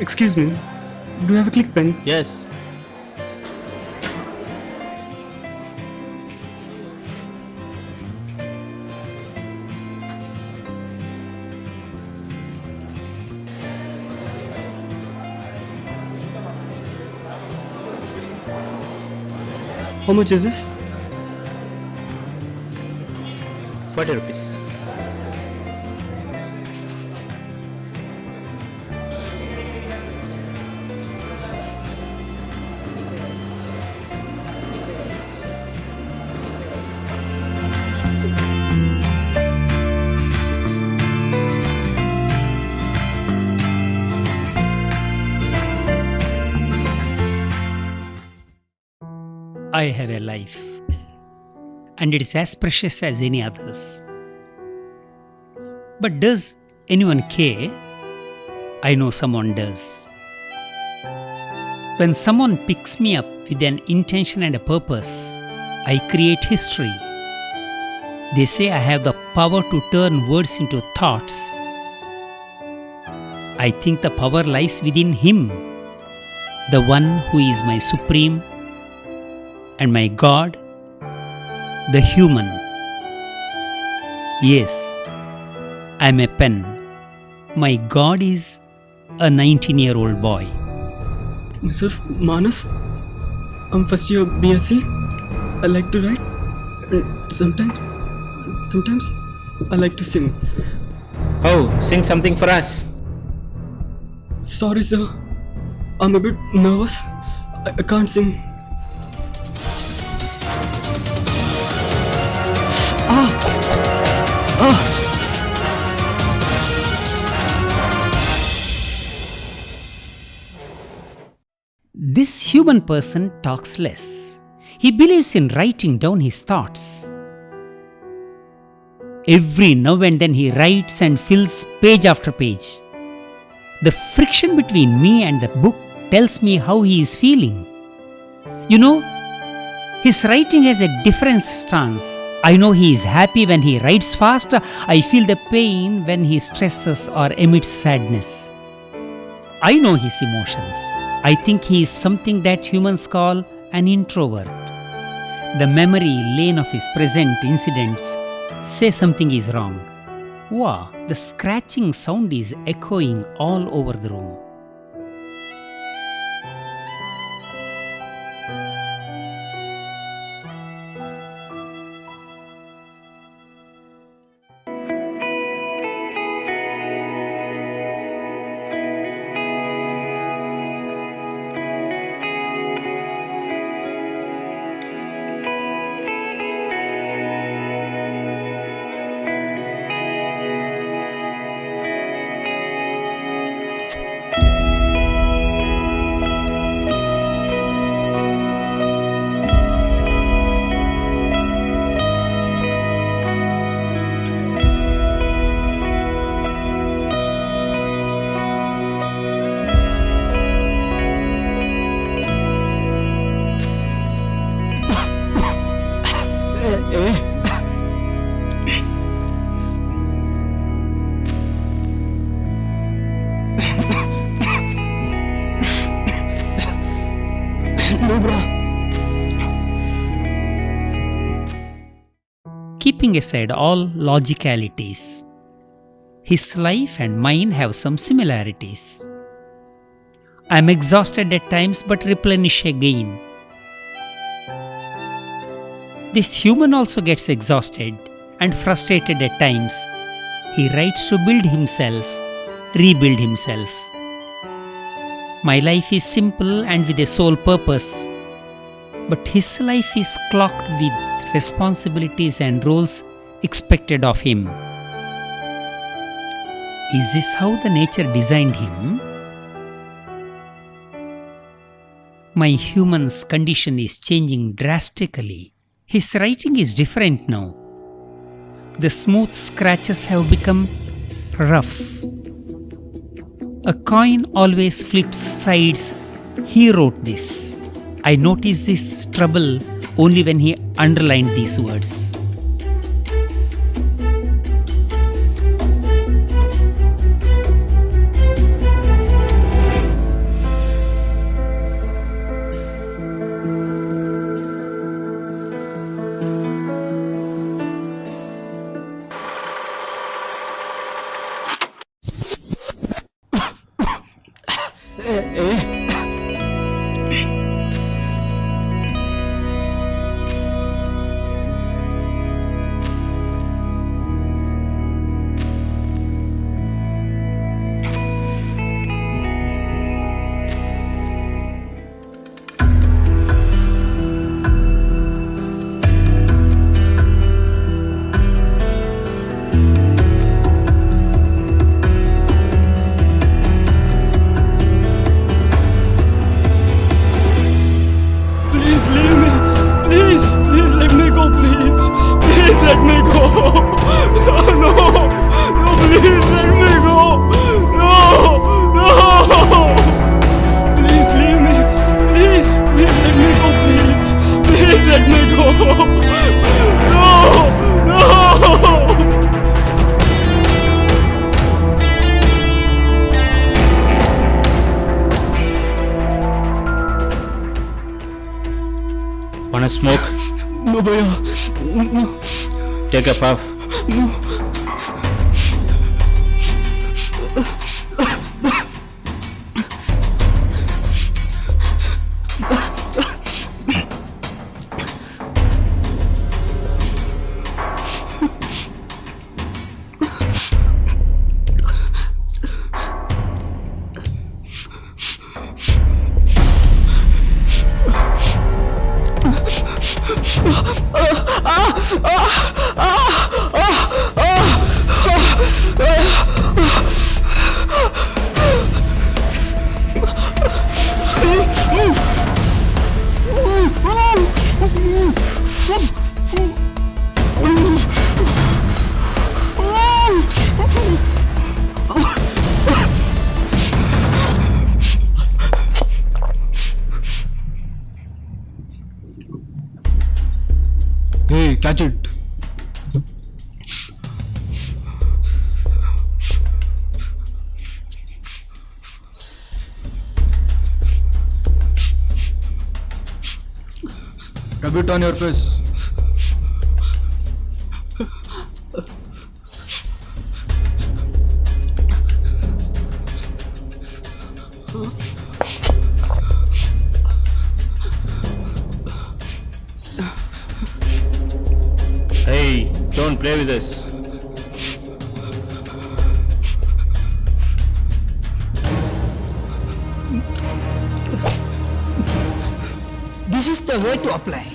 Excuse me, do you have a click pen? Yes. How much is this? 40 rupees. I have a life, and it is as precious as any others. But does anyone care? I know someone does. When someone picks me up with an intention and a purpose, I create history. They say I have the power to turn words into thoughts. I think the power lies within him, the one who is my supreme and my God, the human. Yes, I am a pen. My God is a 19-year-old boy. Myself, Manas. I'm first year BSc. I like to write. And sometimes I like to sing. Oh, sing something for us. Sorry, sir. I'm a bit nervous. I can't sing. This human person talks less. He believes in writing down his thoughts. Every now and then he writes and fills page after page. The friction between me and the book tells me how he is feeling. You know, his writing has a different stance. I know he is happy when he writes fast. I feel the pain when he stresses or emits sadness. I know his emotions. I think he is something that humans call an introvert. The memory lane of his present incidents says something is wrong. Wow, the scratching sound is echoing all over the room. Keeping aside all logicalities, his life and mine have some similarities. I am exhausted at times but replenish again. This human also gets exhausted and frustrated at times. He writes to build himself, rebuild himself. My life is simple and with a sole purpose, but his life is clocked with responsibilities and roles expected of him. Is this how the nature designed him? My human's condition is changing drastically. His writing is different now. The smooth scratches have become rough. A coin always flips sides. He wrote this. I noticed this trouble only when he underlined these words. Please leave me. Please, please let me go, please. Please let me go. No, no, no, please let me go. No, no. Please leave me. Please, please let me go, please. Please let me go. No, no. Wanna smoke? No, bhaiya. No, Take a puff. no. Hey, catch it. Rub it on your face. Hey, don't play with us. This is the way to apply.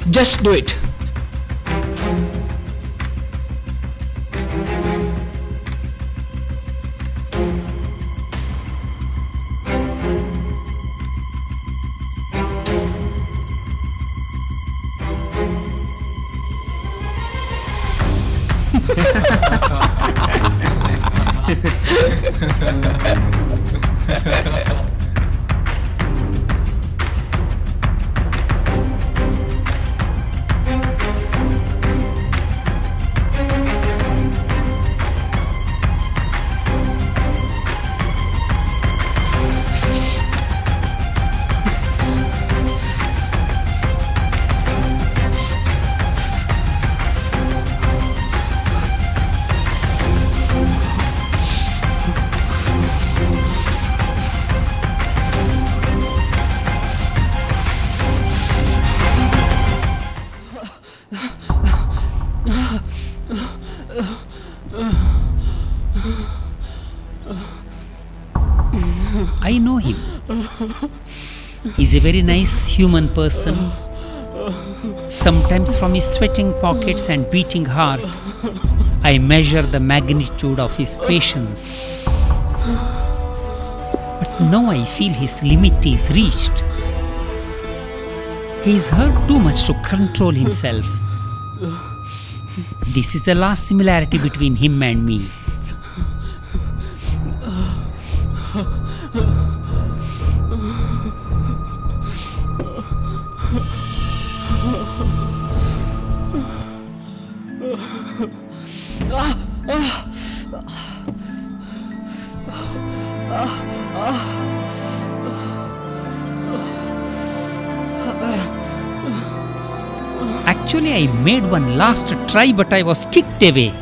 Just do it. I know him. He's a very nice human person. Sometimes from his sweating pockets and beating heart, I measure the magnitude of his patience. But now I feel his limit is reached. He is hurt too much to control himself. This is the last similarity between him and me. Actually, I made one last try, but I was kicked away.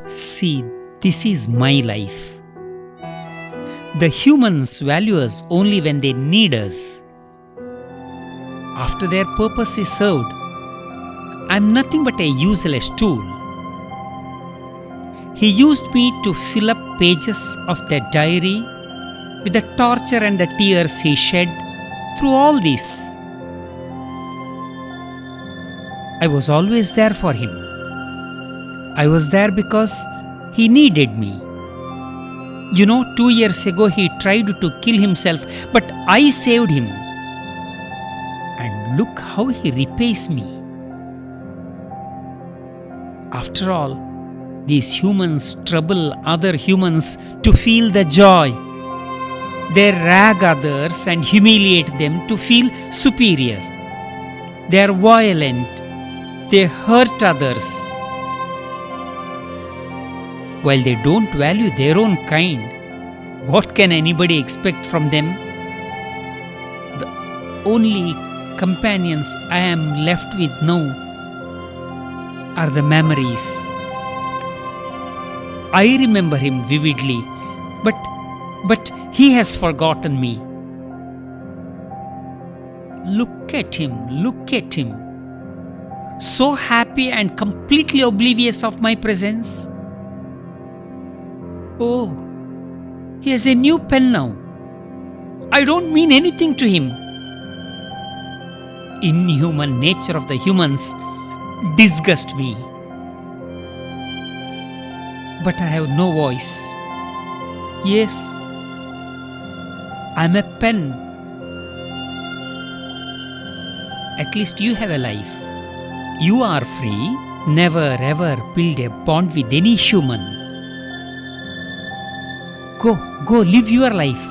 See, this is my life. The humans value us only when they need us. After their purpose is served, I am nothing but a useless tool. He used me to fill up pages of their diary with the torture and the tears he shed through all this. I was always there for him. I was there because he needed me. 2 years ago he tried to kill himself, but I saved him. And look how he repays me. After all, these humans trouble other humans to feel the joy. They rag others and humiliate them to feel superior. They are violent. They hurt others. While they don't value their own kind, what can anybody expect from them? The only companions I am left with now are the memories. I remember him vividly, but he has forgotten me. Look at him. So happy and completely oblivious of my presence. Oh, he has a new pen now. I don't mean anything to him. Inhuman nature of the humans disgust me. But I have no voice. Yes, I'm a pen. At least you have a life. You are free. Never ever build a bond with any human. Go live your life.